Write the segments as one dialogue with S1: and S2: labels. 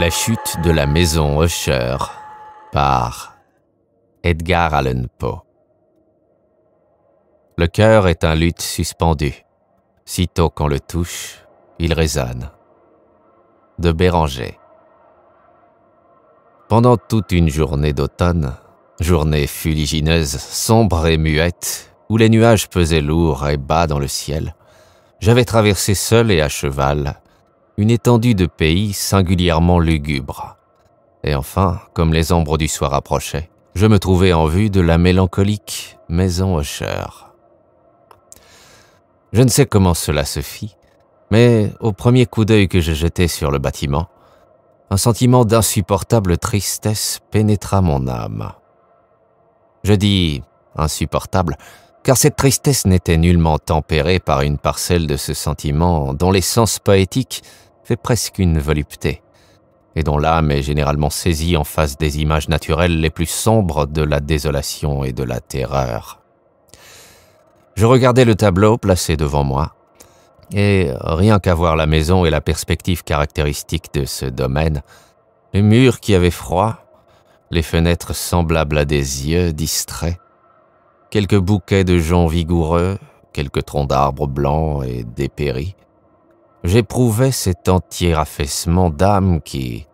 S1: La chute de la maison Usher par Edgar Allan Poe. Le cœur est un luth suspendu. Sitôt qu'on le touche, il résonne. De Béranger. Pendant toute une journée d'automne, journée fuligineuse, sombre et muette, où les nuages pesaient lourds et bas dans le ciel, j'avais traversé seul et à cheval une étendue de pays singulièrement lugubre. Et enfin, comme les ombres du soir approchaient, je me trouvais en vue de la mélancolique maison Usher. Je ne sais comment cela se fit, mais au premier coup d'œil que je jetai sur le bâtiment, un sentiment d'insupportable tristesse pénétra mon âme. Je dis insupportable, car cette tristesse n'était nullement tempérée par une parcelle de ce sentiment dont l'essence poétique fait presque une volupté, et dont l'âme est généralement saisie en face des images naturelles les plus sombres de la désolation et de la terreur. Je regardais le tableau placé devant moi, et rien qu'à voir la maison et la perspective caractéristique de ce domaine, les murs qui avaient froid, les fenêtres semblables à des yeux distraits, quelques bouquets de joncs vigoureux, quelques troncs d'arbres blancs et dépéris, j'éprouvais cet entier affaissement d'âme qui,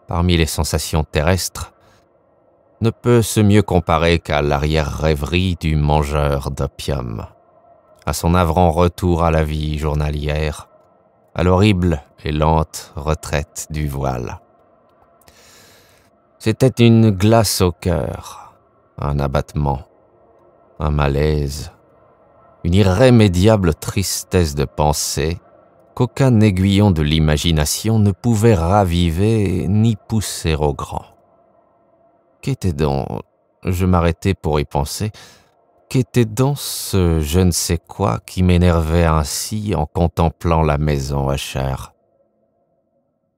S1: parmi les sensations terrestres, ne peut se mieux comparer qu'à l'arrière-rêverie du mangeur d'opium, à son navrant retour à la vie journalière, à l'horrible et lente retraite du voile. C'était une glace au cœur, un abattement, un malaise, une irrémédiable tristesse de pensée qu'aucun aiguillon de l'imagination ne pouvait raviver ni pousser au grand. Qu'était donc, je m'arrêtai pour y penser, qu'était donc ce je ne sais quoi qui m'énervait ainsi en contemplant la maison Usher?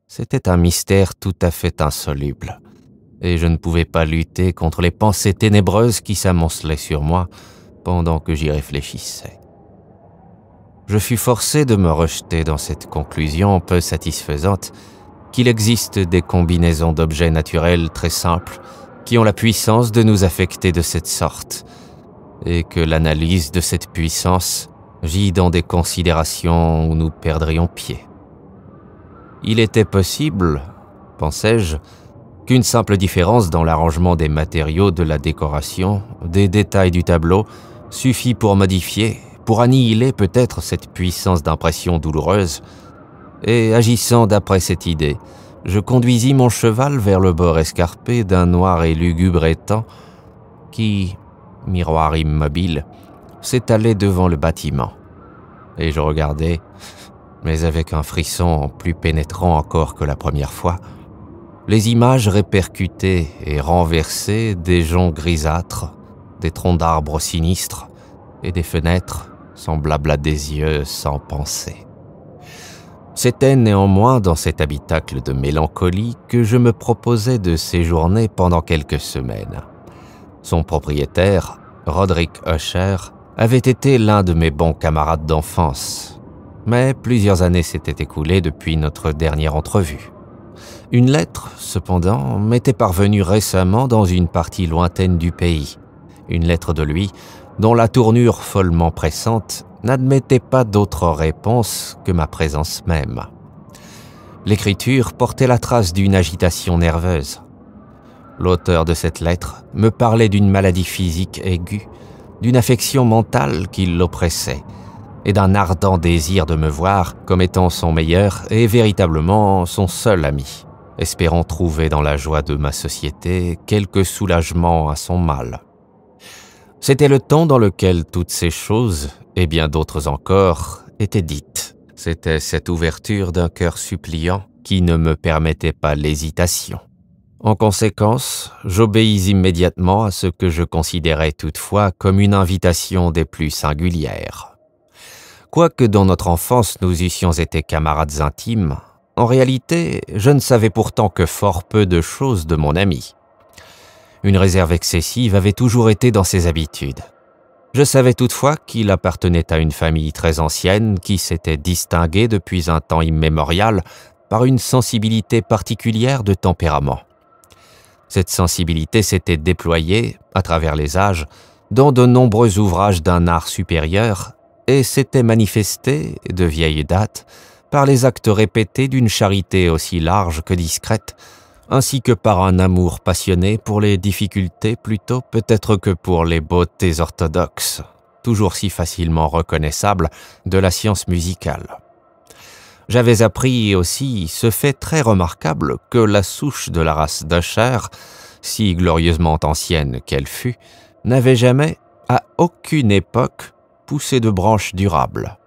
S1: C'était un mystère tout à fait insoluble, et je ne pouvais pas lutter contre les pensées ténébreuses qui s'amoncelaient sur moi pendant que j'y réfléchissais. Je fus forcé de me rejeter dans cette conclusion peu satisfaisante qu'il existe des combinaisons d'objets naturels très simples qui ont la puissance de nous affecter de cette sorte, et que l'analyse de cette puissance gît dans des considérations où nous perdrions pied. Il était possible, pensais-je, qu'une simple différence dans l'arrangement des matériaux de la décoration, des détails du tableau, suffit pour modifier, pour annihiler peut-être cette puissance d'impression douloureuse, et agissant d'après cette idée, je conduisis mon cheval vers le bord escarpé d'un noir et lugubre étang qui, miroir immobile, s'étalait devant le bâtiment. Et je regardais, mais avec un frisson plus pénétrant encore que la première fois, les images répercutées et renversées des joncs grisâtres, des troncs d'arbres sinistres et des fenêtres semblables à des yeux sans pensée. C'était néanmoins dans cet habitacle de mélancolie que je me proposais de séjourner pendant quelques semaines. Son propriétaire, Roderick Usher, avait été l'un de mes bons camarades d'enfance, mais plusieurs années s'étaient écoulées depuis notre dernière entrevue. Une lettre, cependant, m'était parvenue récemment dans une partie lointaine du pays, une lettre de lui dont la tournure follement pressante n'admettait pas d'autre réponse que ma présence même. L'écriture portait la trace d'une agitation nerveuse. L'auteur de cette lettre me parlait d'une maladie physique aiguë, d'une affection mentale qui l'oppressait, et d'un ardent désir de me voir comme étant son meilleur et véritablement son seul ami, espérant trouver dans la joie de ma société quelque soulagement à son mal. C'était le ton dans lequel toutes ces choses, et bien d'autres encore, étaient dites. C'était cette ouverture d'un cœur suppliant qui ne me permettait pas l'hésitation. En conséquence, j'obéis immédiatement à ce que je considérais toutefois comme une invitation des plus singulières. Quoique dans notre enfance nous eussions été camarades intimes, en réalité, je ne savais pourtant que fort peu de choses de mon ami. Une réserve excessive avait toujours été dans ses habitudes. Je savais toutefois qu'il appartenait à une famille très ancienne qui s'était distinguée depuis un temps immémorial par une sensibilité particulière de tempérament. Cette sensibilité s'était déployée, à travers les âges, dans de nombreux ouvrages d'un art supérieur et s'était manifestée, de vieille date, par les actes répétés d'une charité aussi large que discrète, ainsi que par un amour passionné pour les difficultés plutôt peut-être que pour les beautés orthodoxes, toujours si facilement reconnaissables, de la science musicale. J'avais appris aussi ce fait très remarquable que la souche de la race d'Usher, si glorieusement ancienne qu'elle fût, n'avait jamais, à aucune époque, poussé de branches durables.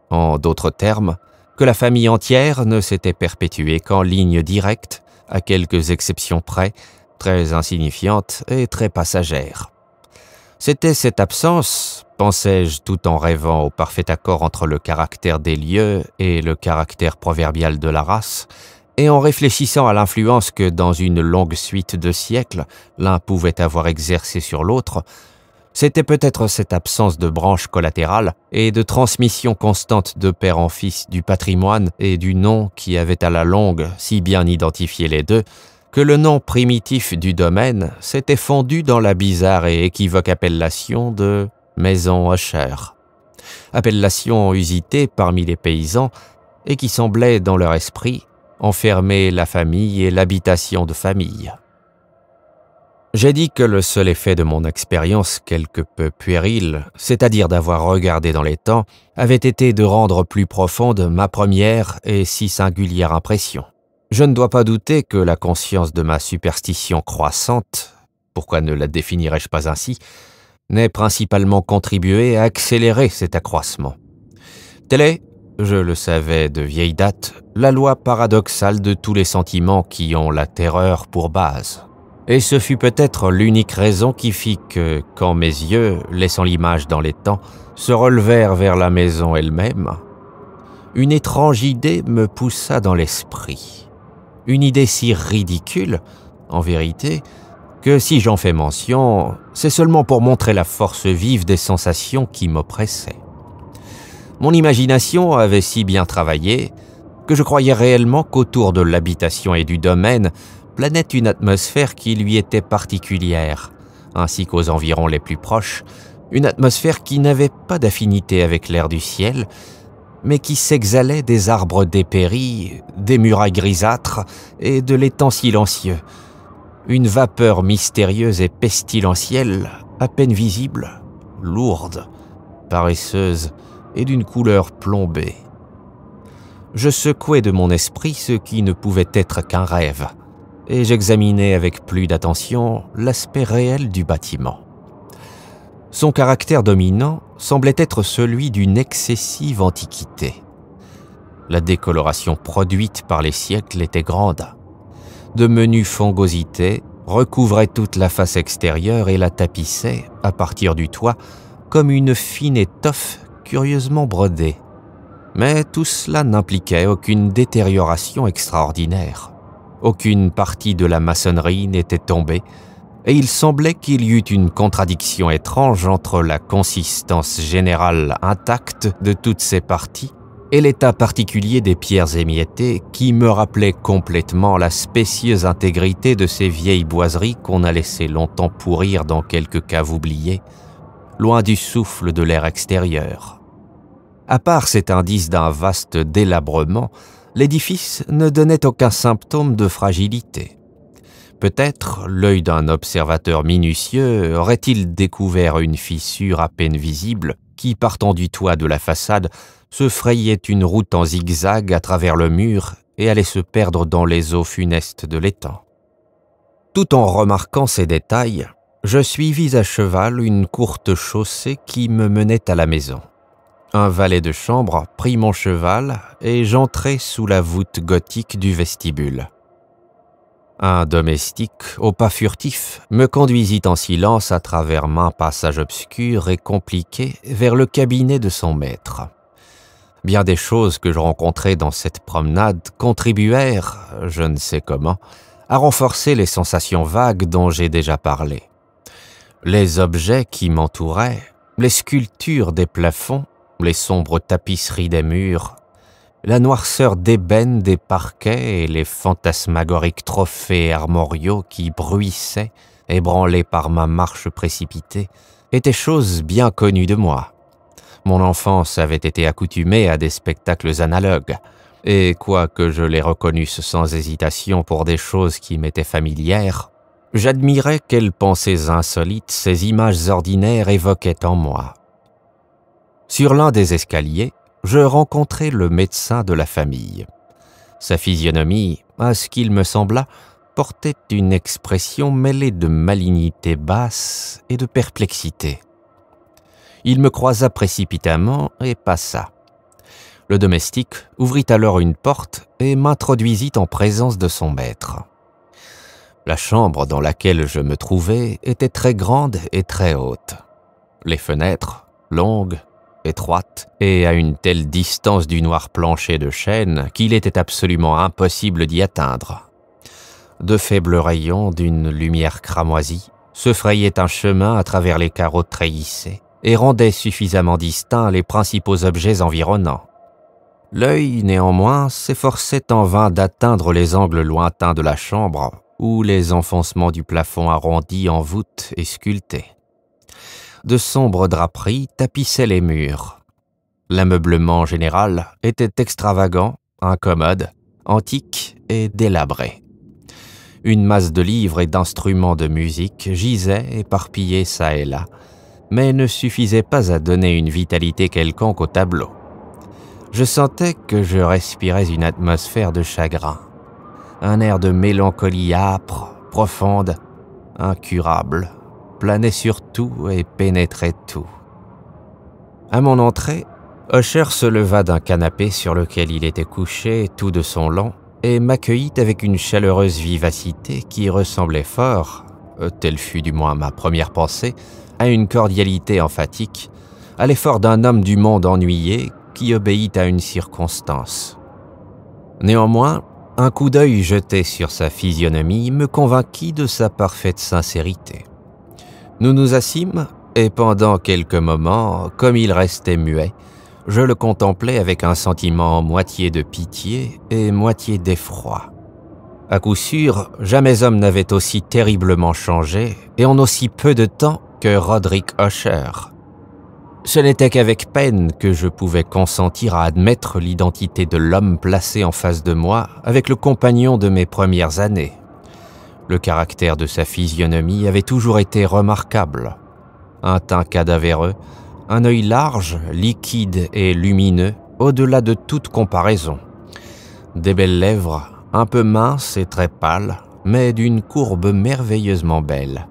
S1: En d'autres termes, que la famille entière ne s'était perpétuée qu'en ligne directe, à quelques exceptions près, très insignifiantes et très passagères. C'était cette absence, pensais-je tout en rêvant au parfait accord entre le caractère des lieux et le caractère proverbial de la race, et en réfléchissant à l'influence que dans une longue suite de siècles l'un pouvait avoir exercée sur l'autre, c'était peut-être cette absence de branches collatérales et de transmission constante de père en fils du patrimoine et du nom qui avait à la longue si bien identifié les deux, que le nom primitif du domaine s'était fondu dans la bizarre et équivoque appellation de maison Usher, appellation usitée parmi les paysans et qui semblait dans leur esprit enfermer la famille et l'habitation de famille. J'ai dit que le seul effet de mon expérience quelque peu puérile, c'est-à-dire d'avoir regardé dans les temps, avait été de rendre plus profonde ma première et si singulière impression. Je ne dois pas douter que la conscience de ma superstition croissante, pourquoi ne la définirais-je pas ainsi, n'ait principalement contribué à accélérer cet accroissement. Telle est, je le savais de vieille date, la loi paradoxale de tous les sentiments qui ont la terreur pour base. Et ce fut peut-être l'unique raison qui fit que, quand mes yeux, laissant l'image dans les temps, se relevèrent vers la maison elle-même, une étrange idée me poussa dans l'esprit. Une idée si ridicule, en vérité, que si j'en fais mention, c'est seulement pour montrer la force vive des sensations qui m'oppressaient. Mon imagination avait si bien travaillé que je croyais réellement qu'autour de l'habitation et du domaine planait une atmosphère qui lui était particulière, ainsi qu'aux environs les plus proches, une atmosphère qui n'avait pas d'affinité avec l'air du ciel, mais qui s'exhalait des arbres dépéris, des murailles grisâtres et de l'étang silencieux. Une vapeur mystérieuse et pestilentielle, à peine visible, lourde, paresseuse et d'une couleur plombée. Je secouai de mon esprit ce qui ne pouvait être qu'un rêve, et j'examinai avec plus d'attention l'aspect réel du bâtiment. Son caractère dominant semblait être celui d'une excessive antiquité. La décoloration produite par les siècles était grande. De menues fongosités recouvraient toute la face extérieure et la tapissaient, à partir du toit, comme une fine étoffe curieusement brodée. Mais tout cela n'impliquait aucune détérioration extraordinaire. Aucune partie de la maçonnerie n'était tombée, et il semblait qu'il y eût une contradiction étrange entre la consistance générale intacte de toutes ces parties et l'état particulier des pierres émiettées qui me rappelait complètement la spécieuse intégrité de ces vieilles boiseries qu'on a laissé longtemps pourrir dans quelques caves oubliées, loin du souffle de l'air extérieur. À part cet indice d'un vaste délabrement, l'édifice ne donnait aucun symptôme de fragilité. Peut-être l'œil d'un observateur minutieux aurait-il découvert une fissure à peine visible qui, partant du toit de la façade, se frayait une route en zigzag à travers le mur et allait se perdre dans les eaux funestes de l'étang. Tout en remarquant ces détails, je suivis à cheval une courte chaussée qui me menait à la maison. Un valet de chambre prit mon cheval et j'entrai sous la voûte gothique du vestibule. Un domestique, au pas furtif, me conduisit en silence à travers maints passages obscurs et compliqués vers le cabinet de son maître. Bien des choses que je rencontrai dans cette promenade contribuèrent, je ne sais comment, à renforcer les sensations vagues dont j'ai déjà parlé. Les objets qui m'entouraient, les sculptures des plafonds, les sombres tapisseries des murs, la noirceur d'ébène des parquets et les fantasmagoriques trophées armoriaux qui bruissaient, ébranlés par ma marche précipitée, étaient choses bien connues de moi. Mon enfance avait été accoutumée à des spectacles analogues, et quoique je les reconnusse sans hésitation pour des choses qui m'étaient familières, j'admirais quelles pensées insolites ces images ordinaires évoquaient en moi. Sur l'un des escaliers, je rencontrai le médecin de la famille. Sa physionomie, à ce qu'il me sembla, portait une expression mêlée de malignité basse et de perplexité. Il me croisa précipitamment et passa. Le domestique ouvrit alors une porte et m'introduisit en présence de son maître. La chambre dans laquelle je me trouvais était très grande et très haute. Les fenêtres, longues, étroites et à une telle distance du noir plancher de chêne qu'il était absolument impossible d'y atteindre. De faibles rayons d'une lumière cramoisie se frayaient un chemin à travers les carreaux treillissés et rendaient suffisamment distincts les principaux objets environnants. L'œil, néanmoins, s'efforçait en vain d'atteindre les angles lointains de la chambre ou les enfoncements du plafond arrondi en voûte et sculpté. De sombres draperies tapissaient les murs. L'ameublement général était extravagant, incommode, antique et délabré. Une masse de livres et d'instruments de musique gisait éparpillés çà et là, mais ne suffisait pas à donner une vitalité quelconque au tableau. Je sentais que je respirais une atmosphère de chagrin, un air de mélancolie âpre, profonde, incurable, planait sur tout et pénétrait tout. À mon entrée, Usher se leva d'un canapé sur lequel il était couché tout de son long et m'accueillit avec une chaleureuse vivacité qui ressemblait fort, telle fut du moins ma première pensée, à une cordialité emphatique, à l'effort d'un homme du monde ennuyé qui obéit à une circonstance. Néanmoins, un coup d'œil jeté sur sa physionomie me convainquit de sa parfaite sincérité. Nous nous assîmes, et pendant quelques moments, comme il restait muet, je le contemplais avec un sentiment moitié de pitié et moitié d'effroi. À coup sûr, jamais homme n'avait aussi terriblement changé, et en aussi peu de temps que Roderick Usher. Ce n'était qu'avec peine que je pouvais consentir à admettre l'identité de l'homme placé en face de moi avec le compagnon de mes premières années. Le caractère de sa physionomie avait toujours été remarquable. Un teint cadavéreux, un œil large, liquide et lumineux, au-delà de toute comparaison. Des belles lèvres, un peu minces et très pâles, mais d'une courbe merveilleusement belle.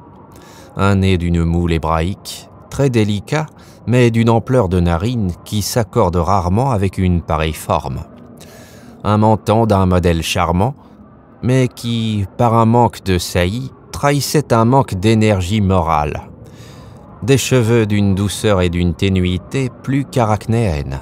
S1: Un nez d'une moule hébraïque, très délicat, mais d'une ampleur de narine qui s'accorde rarement avec une pareille forme. Un menton d'un modèle charmant, mais qui, par un manque de saillie, trahissait un manque d'énergie morale. Des cheveux d'une douceur et d'une ténuité plus qu'arachnéennes.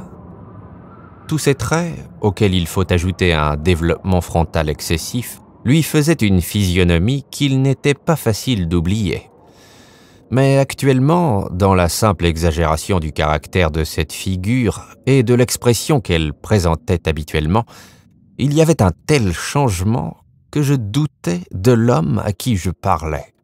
S1: Tous ces traits, auxquels il faut ajouter un développement frontal excessif, lui faisaient une physionomie qu'il n'était pas facile d'oublier. Mais actuellement, dans la simple exagération du caractère de cette figure et de l'expression qu'elle présentait habituellement, il y avait un tel changement que je doutais de l'homme à qui je parlais.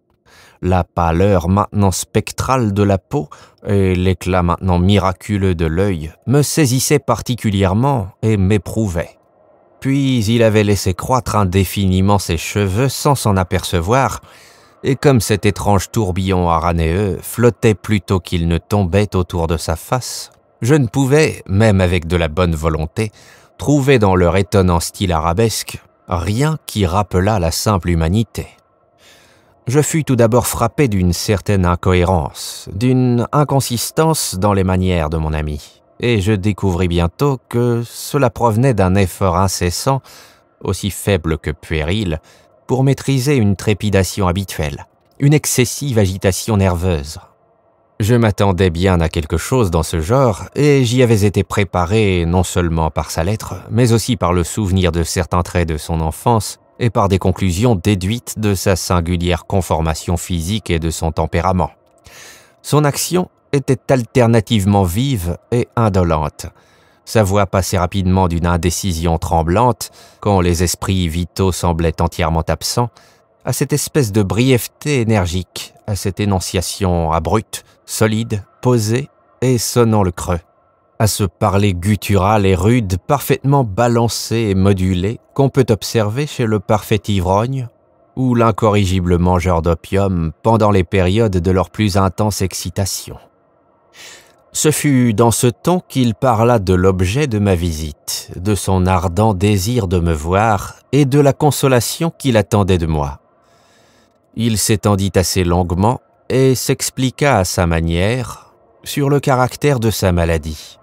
S1: La pâleur maintenant spectrale de la peau et l'éclat maintenant miraculeux de l'œil me saisissaient particulièrement et m'éprouvaient. Puis il avait laissé croître indéfiniment ses cheveux sans s'en apercevoir, et comme cet étrange tourbillon aranéeux flottait plutôt qu'il ne tombait autour de sa face, je ne pouvais, même avec de la bonne volonté, trouver dans leur étonnant style arabesque rien qui rappelât la simple humanité. Je fus tout d'abord frappé d'une certaine incohérence, d'une inconsistance dans les manières de mon ami, et je découvris bientôt que cela provenait d'un effort incessant, aussi faible que puéril, pour maîtriser une trépidation habituelle, une excessive agitation nerveuse. Je m'attendais bien à quelque chose dans ce genre, et j'y avais été préparé non seulement par sa lettre, mais aussi par le souvenir de certains traits de son enfance, et par des conclusions déduites de sa singulière conformation physique et de son tempérament. Son action était alternativement vive et indolente, Sa voix passait rapidement d'une indécision tremblante, quand les esprits vitaux semblaient entièrement absents, à cette espèce de brièveté énergique, à cette énonciation abrupte, solide, posée et sonnant le creux, à ce parler guttural et rude, parfaitement balancé et modulé, qu'on peut observer chez le parfait ivrogne ou l'incorrigible mangeur d'opium pendant les périodes de leur plus intense excitation. Ce fut dans ce ton qu'il parla de l'objet de ma visite, de son ardent désir de me voir et de la consolation qu'il attendait de moi. Il s'étendit assez longuement et s'expliqua à sa manière sur le caractère de sa maladie.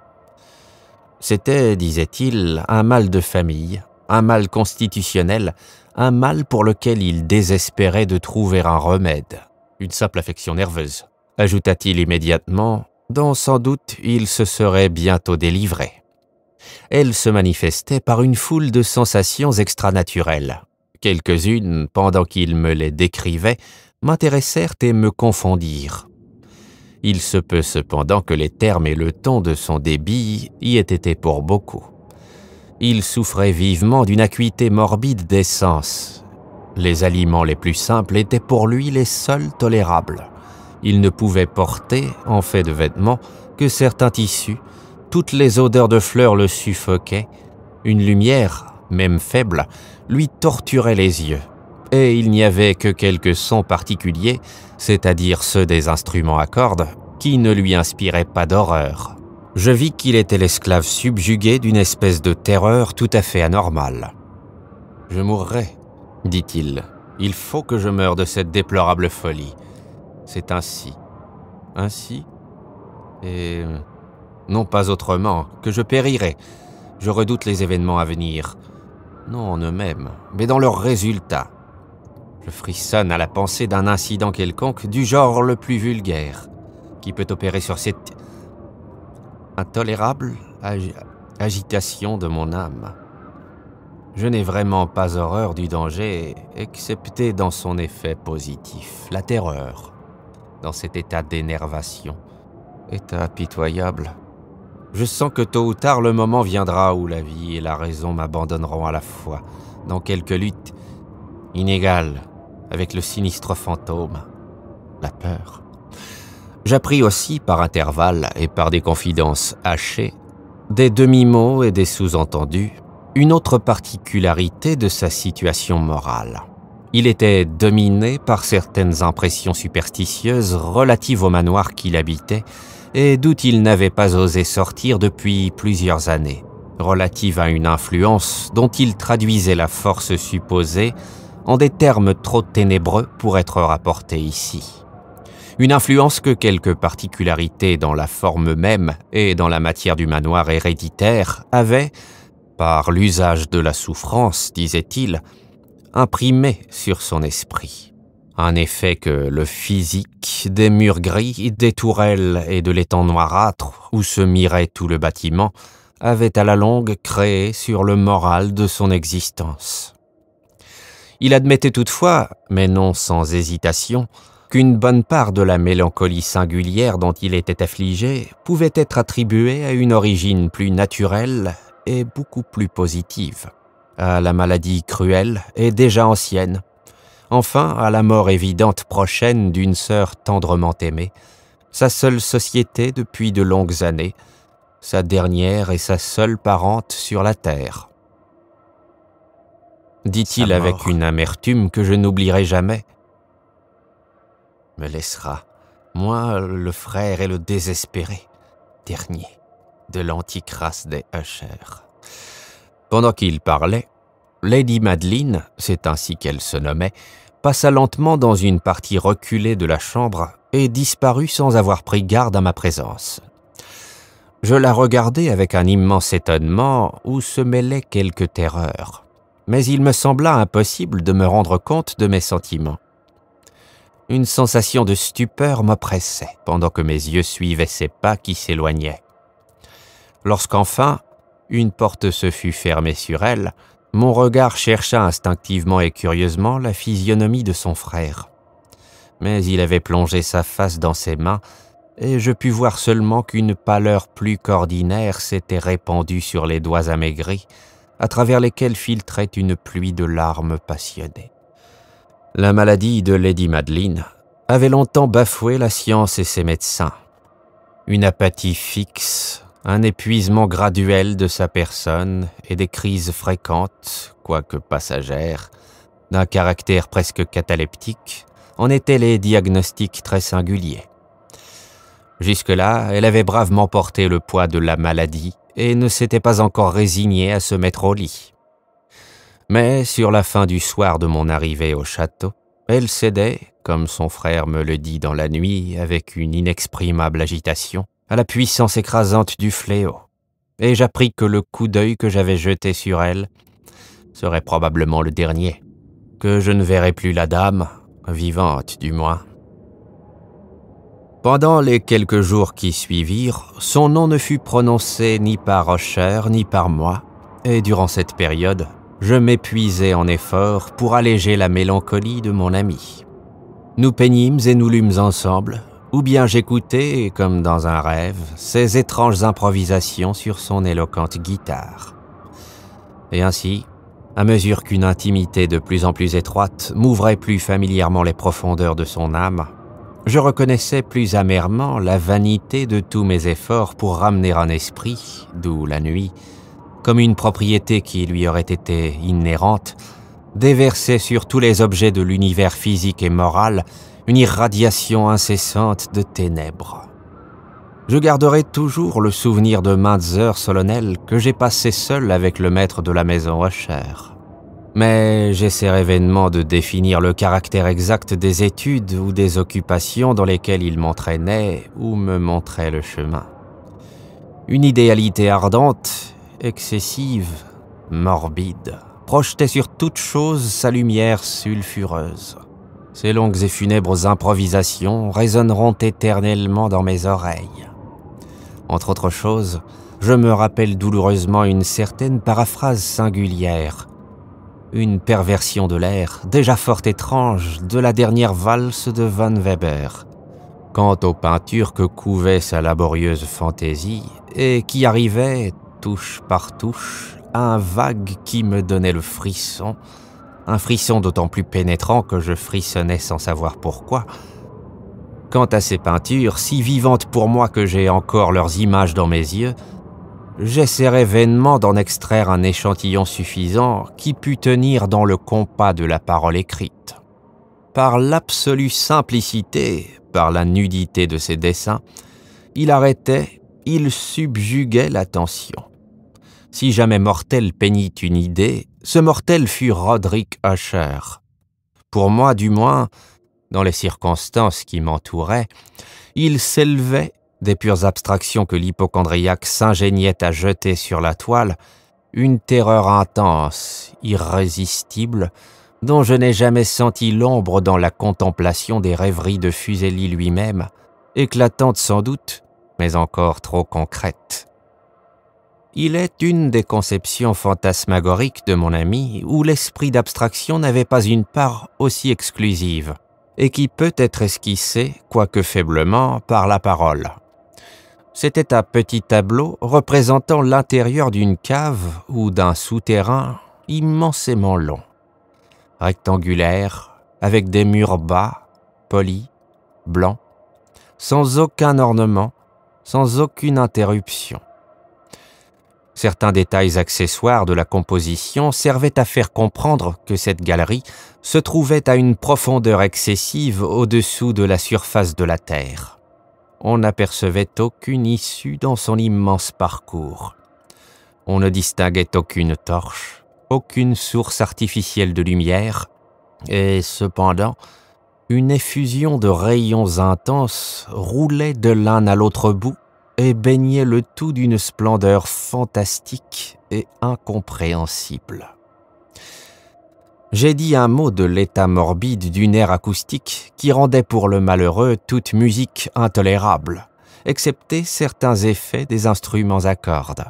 S1: C'était, disait-il, un mal de famille, un mal constitutionnel, un mal pour lequel il désespérait de trouver un remède. Une simple affection nerveuse, ajouta-t-il immédiatement, dont sans doute il se serait bientôt délivré. Elle se manifestait par une foule de sensations extranaturelles. Quelques-unes, pendant qu'il me les décrivait, m'intéressèrent et me confondirent. Il se peut cependant que les termes et le ton de son débit y aient été pour beaucoup. Il souffrait vivement d'une acuité morbide des sens. Les aliments les plus simples étaient pour lui les seuls tolérables. Il ne pouvait porter, en fait de vêtements, que certains tissus. Toutes les odeurs de fleurs le suffoquaient. Une lumière, même faible, lui torturait les yeux. Et il n'y avait que quelques sons particuliers, c'est-à-dire ceux des instruments à cordes, qui ne lui inspiraient pas d'horreur. Je vis qu'il était l'esclave subjugué d'une espèce de terreur tout à fait anormale. « Je mourrai, dit-il. Il faut que je meure de cette déplorable folie. C'est ainsi. Ainsi. Et non pas autrement, que je périrai. Je redoute les événements à venir. Non en eux-mêmes, mais dans leurs résultats. Je frissonne à la pensée d'un incident quelconque du genre le plus vulgaire, qui peut opérer sur cette intolérable agitation de mon âme. Je n'ai vraiment pas horreur du danger, excepté dans son effet positif, la terreur, dans cet état d'énervation, état pitoyable. Je sens que tôt ou tard le moment viendra où la vie et la raison m'abandonneront à la fois, dans quelque lutte inégale avec le sinistre fantôme, la peur. J'appris aussi, par intervalles et par des confidences hachées, des demi-mots et des sous-entendus, une autre particularité de sa situation morale. Il était dominé par certaines impressions superstitieuses relatives au manoir qu'il habitait et d'où il n'avait pas osé sortir depuis plusieurs années, relatives à une influence dont il traduisait la force supposée en des termes trop ténébreux pour être rapportés ici. Une influence que quelques particularités dans la forme même et dans la matière du manoir héréditaire avaient, par l'usage de la souffrance, disait-il, imprimé sur son esprit. Un effet que le physique, des murs gris, des tourelles et de l'étang noirâtre où se mirait tout le bâtiment, avait à la longue créé sur le moral de son existence. Il admettait toutefois, mais non sans hésitation, qu'une bonne part de la mélancolie singulière dont il était affligé pouvait être attribuée à une origine plus naturelle et beaucoup plus positive, à la maladie cruelle et déjà ancienne, enfin à la mort évidente prochaine d'une sœur tendrement aimée, sa seule société depuis de longues années, sa dernière et sa seule parente sur la terre. Dit-il avec une amertume que je n'oublierai jamais, me laissera, moi le frère et le désespéré, dernier de l'antique race des Usher. Pendant qu'il parlait, Lady Madeline, c'est ainsi qu'elle se nommait, passa lentement dans une partie reculée de la chambre et disparut sans avoir pris garde à ma présence. Je la regardai avec un immense étonnement où se mêlait quelque terreur, mais il me sembla impossible de me rendre compte de mes sentiments. Une sensation de stupeur m'oppressait pendant que mes yeux suivaient ses pas qui s'éloignaient. Lorsqu'enfin, une porte se fut fermée sur elle, mon regard chercha instinctivement et curieusement la physionomie de son frère. Mais il avait plongé sa face dans ses mains et je pus voir seulement qu'une pâleur plus qu'ordinaire s'était répandue sur les doigts amaigris, à travers lesquels filtrait une pluie de larmes passionnées. La maladie de Lady Madeline avait longtemps bafoué la science et ses médecins. Une apathie fixe, un épuisement graduel de sa personne et des crises fréquentes, quoique passagères, d'un caractère presque cataleptique, en étaient les diagnostics très singuliers. Jusque-là, elle avait bravement porté le poids de la maladie et ne s'était pas encore résignée à se mettre au lit. Mais sur la fin du soir de mon arrivée au château, elle cédait, comme son frère me le dit dans la nuit avec une inexprimable agitation, à la puissance écrasante du fléau, et j'appris que le coup d'œil que j'avais jeté sur elle serait probablement le dernier, que je ne verrais plus la dame, vivante du moins. Pendant les quelques jours qui suivirent, son nom ne fut prononcé ni par Usher ni par moi, et durant cette période, je m'épuisais en efforts pour alléger la mélancolie de mon ami. Nous peignîmes et nous lûmes ensemble, ou bien j'écoutais, comme dans un rêve, ses étranges improvisations sur son éloquente guitare. Et ainsi, à mesure qu'une intimité de plus en plus étroite m'ouvrait plus familièrement les profondeurs de son âme, je reconnaissais plus amèrement la vanité de tous mes efforts pour ramener un esprit, d'où la nuit, comme une propriété qui lui aurait été inhérente, déversait sur tous les objets de l'univers physique et moral une irradiation incessante de ténèbres. Je garderai toujours le souvenir de maintes heures solennelles que j'ai passées seul avec le maître de la maison Usher. Mais j'essaierai vainement de définir le caractère exact des études ou des occupations dans lesquelles il m'entraînait ou me montrait le chemin. Une idéalité ardente, excessive, morbide, projetait sur toute chose sa lumière sulfureuse. Ces longues et funèbres improvisations résonneront éternellement dans mes oreilles. Entre autres choses, je me rappelle douloureusement une certaine paraphrase singulière, une perversion de l'air, déjà fort étrange, de la dernière valse de Van Weber. Quant aux peintures que couvait sa laborieuse fantaisie, et qui arrivaient, touche par touche, à un vague qui me donnait le frisson, un frisson d'autant plus pénétrant que je frissonnais sans savoir pourquoi. Quant à ces peintures, si vivantes pour moi que j'ai encore leurs images dans mes yeux, j'essaierai vainement d'en extraire un échantillon suffisant qui pût tenir dans le compas de la parole écrite. Par l'absolue simplicité, par la nudité de ses dessins, il arrêtait, il subjuguait l'attention. Si jamais mortel peignit une idée, ce mortel fut Roderick Usher. Pour moi, du moins, dans les circonstances qui m'entouraient, il s'élevait, des pures abstractions que l'hypocondriaque s'ingéniait à jeter sur la toile, une terreur intense, irrésistible, dont je n'ai jamais senti l'ombre dans la contemplation des rêveries de Fuseli lui-même, éclatante sans doute, mais encore trop concrète. Il est une des conceptions fantasmagoriques de mon ami où l'esprit d'abstraction n'avait pas une part aussi exclusive, et qui peut être esquissé, quoique faiblement, par la parole. C'était un petit tableau représentant l'intérieur d'une cave ou d'un souterrain immensément long, rectangulaire, avec des murs bas, polis, blancs, sans aucun ornement, sans aucune interruption. Certains détails accessoires de la composition servaient à faire comprendre que cette galerie se trouvait à une profondeur excessive au-dessous de la surface de la terre. On n'apercevait aucune issue dans son immense parcours. On ne distinguait aucune torche, aucune source artificielle de lumière, et cependant, une effusion de rayons intenses roulait de l'un à l'autre bout et baignait le tout d'une splendeur fantastique et incompréhensible. J'ai dit un mot de l'état morbide d'une aire acoustique qui rendait pour le malheureux toute musique intolérable, excepté certains effets des instruments à cordes.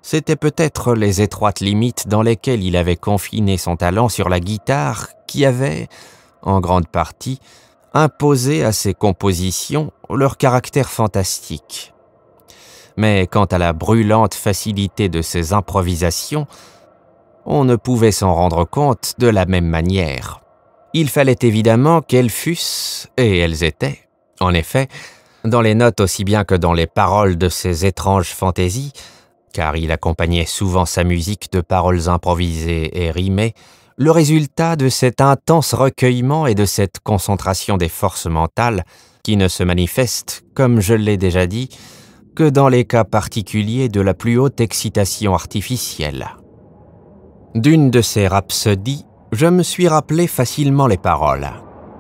S1: C'étaient peut-être les étroites limites dans lesquelles il avait confiné son talent sur la guitare qui avaient, en grande partie, imposait à ses compositions leur caractère fantastique. Mais quant à la brûlante facilité de ses improvisations, on ne pouvait s'en rendre compte de la même manière. Il fallait évidemment qu'elles fussent, et elles étaient, en effet, dans les notes aussi bien que dans les paroles de ses étranges fantaisies, car il accompagnait souvent sa musique de paroles improvisées et rimées, le résultat de cet intense recueillement et de cette concentration des forces mentales qui ne se manifestent, comme je l'ai déjà dit, que dans les cas particuliers de la plus haute excitation artificielle. D'une de ces rhapsodies, je me suis rappelé facilement les paroles.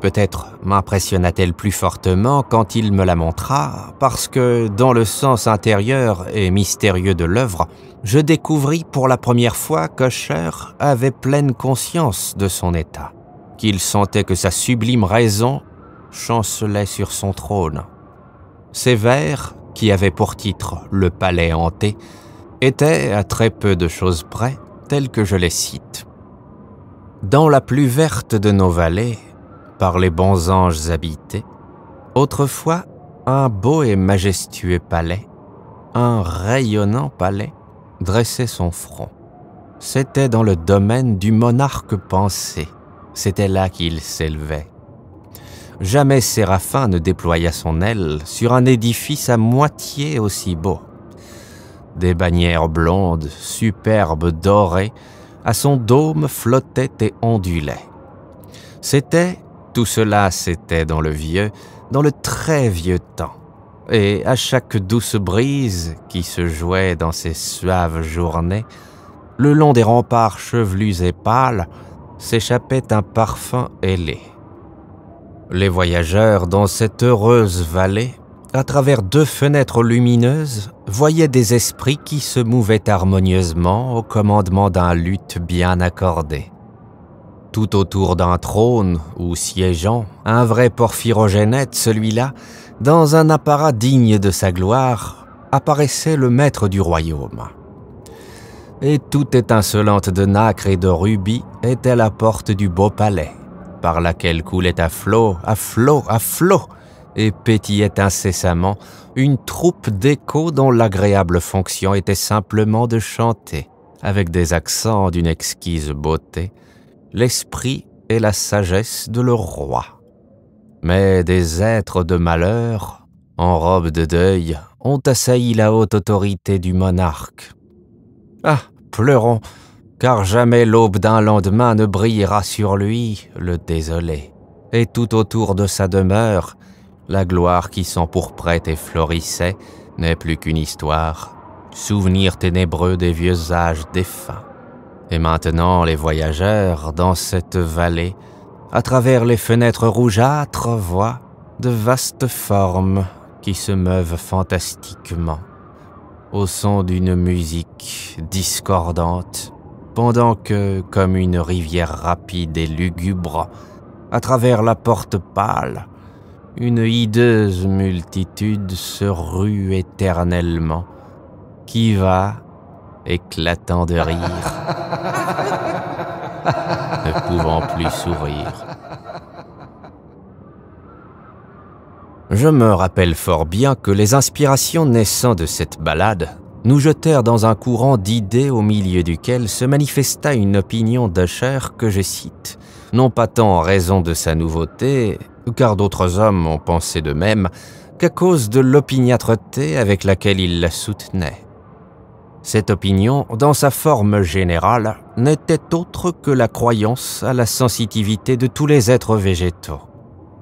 S1: Peut-être m'impressionna-t-elle plus fortement quand il me la montra, parce que, dans le sens intérieur et mystérieux de l'œuvre, je découvris pour la première fois qu'Usher avait pleine conscience de son état, qu'il sentait que sa sublime raison chancelait sur son trône. Ces vers, qui avaient pour titre « Le palais hanté », étaient, à très peu de choses près, tels que je les cite. Dans la plus verte de nos vallées, par les bons anges habités, autrefois un beau et majestueux palais, un rayonnant palais, dressait son front. C'était dans le domaine du monarque pensé, c'était là qu'il s'élevait. Jamais Séraphin ne déploya son aile sur un édifice à moitié aussi beau. Des bannières blondes, superbes, dorées, à son dôme flottaient et ondulaient. Tout cela c'était dans le très vieux temps, et à chaque douce brise qui se jouait dans ces suaves journées, le long des remparts chevelus et pâles, s'échappait un parfum ailé. Les voyageurs dans cette heureuse vallée, à travers 2 fenêtres lumineuses, voyaient des esprits qui se mouvaient harmonieusement au commandement d'un luth bien accordé. Tout autour d'un trône, où siégeant, un vrai porphyrogénète, celui-là, dans un apparat digne de sa gloire, apparaissait le maître du royaume. Et toute étincelante de nacre et de rubis était la porte du beau palais, par laquelle coulait à flot, et pétillait incessamment une troupe d'échos dont l'agréable fonction était simplement de chanter, avec des accents d'une exquise beauté, l'esprit et la sagesse de leur roi. Mais des êtres de malheur, en robe de deuil, ont assailli la haute autorité du monarque. Ah, pleurons, car jamais l'aube d'un lendemain ne brillera sur lui, le désolé. Et tout autour de sa demeure, la gloire qui s'empourprait et florissait n'est plus qu'une histoire, souvenir ténébreux des vieux âges défunts. Et maintenant les voyageurs, dans cette vallée, à travers les fenêtres rougeâtres, voient de vastes formes qui se meuvent fantastiquement, au son d'une musique discordante, pendant que, comme une rivière rapide et lugubre, à travers la porte pâle, une hideuse multitude se rue éternellement, qui va, éclatant de rire, ne pouvant plus sourire. Je me rappelle fort bien que les inspirations naissant de cette ballade nous jetèrent dans un courant d'idées au milieu duquel se manifesta une opinion d'Usher que je cite, non pas tant en raison de sa nouveauté, car d'autres hommes ont pensé de même, qu'à cause de l'opiniâtreté avec laquelle il la soutenait. Cette opinion, dans sa forme générale, n'était autre que la croyance à la sensitivité de tous les êtres végétaux.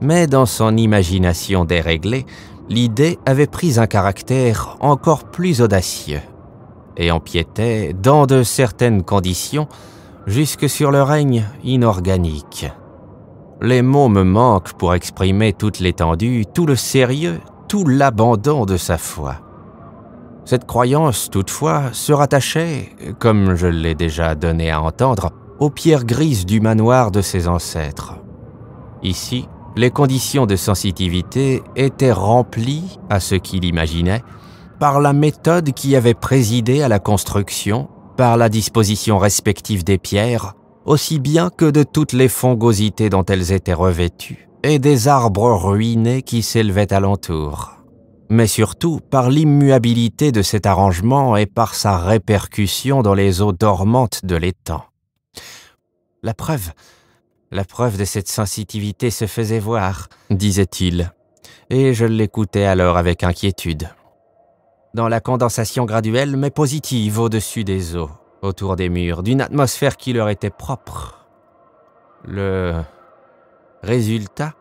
S1: Mais dans son imagination déréglée, l'idée avait pris un caractère encore plus audacieux et empiétait, dans de certaines conditions, jusque sur le règne inorganique. Les mots me manquent pour exprimer toute l'étendue, tout le sérieux, tout l'abandon de sa foi. Cette croyance, toutefois, se rattachait, comme je l'ai déjà donné à entendre, aux pierres grises du manoir de ses ancêtres. Ici, les conditions de sensitivité étaient remplies, à ce qu'il imaginait, par la méthode qui avait présidé à la construction, par la disposition respective des pierres, aussi bien que de toutes les fongosités dont elles étaient revêtues, et des arbres ruinés qui s'élevaient alentour. Mais surtout par l'immuabilité de cet arrangement et par sa répercussion dans les eaux dormantes de l'étang. La preuve de cette sensitivité se faisait voir, disait-il, et je l'écoutais alors avec inquiétude. Dans la condensation graduelle mais positive au-dessus des eaux, autour des murs, d'une atmosphère qui leur était propre. Le résultat,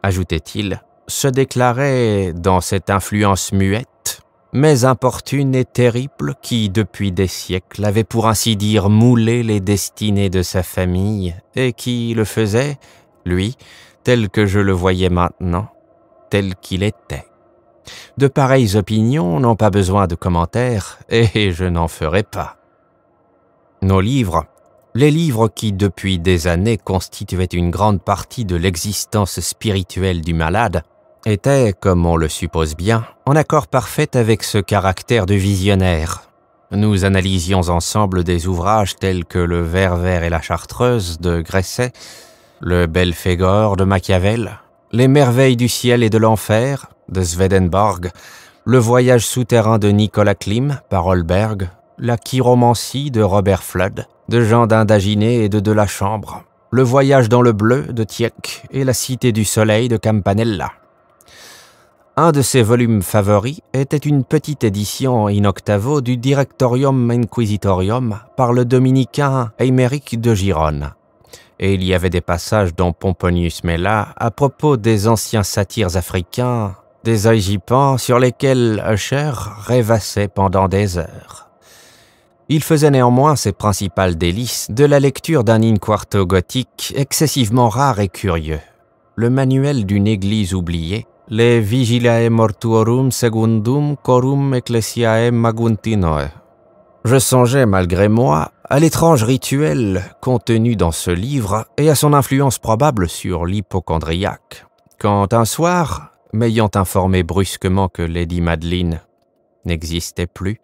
S1: ajoutait-il, se déclarait dans cette influence muette, mais importune et terrible qui, depuis des siècles, avait pour ainsi dire moulé les destinées de sa famille et qui le faisait, lui, tel que je le voyais maintenant, tel qu'il était. De pareilles opinions n'ont pas besoin de commentaires, et je n'en ferai pas. Nos livres, les livres qui, depuis des années, constituaient une grande partie de l'existence spirituelle du malade, étaient, comme on le suppose bien, en accord parfait avec ce caractère de visionnaire. Nous analysions ensemble des ouvrages tels que Le Ver vert et la Chartreuse de Gresset, Le Belphégor de Machiavel, Les merveilles du ciel et de l'enfer de Swedenborg, Le voyage souterrain de Nicolas Klim par Holberg, La chiromancie de Robert Flood, de Jean d'Indaginé et de Delachambre, Le voyage dans le bleu de Tieck et La cité du soleil de Campanella. Un de ses volumes favoris était une petite édition in octavo du Directorium Inquisitorium par le dominicain Aymeric de Gironne. Et il y avait des passages dans Pomponius Mela à propos des anciens satyres africains, des oygipans sur lesquels Usher rêvassait pendant des heures. Il faisait néanmoins ses principales délices de la lecture d'un in-quarto gothique excessivement rare et curieux, le manuel d'une église oubliée, Les Vigilae Mortuorum Secundum Corum Ecclesiae Maguntinoe. Je songeais malgré moi à l'étrange rituel contenu dans ce livre et à son influence probable sur l'hypocondriaque, quand un soir, m'ayant informé brusquement que Lady Madeline n'existait plus,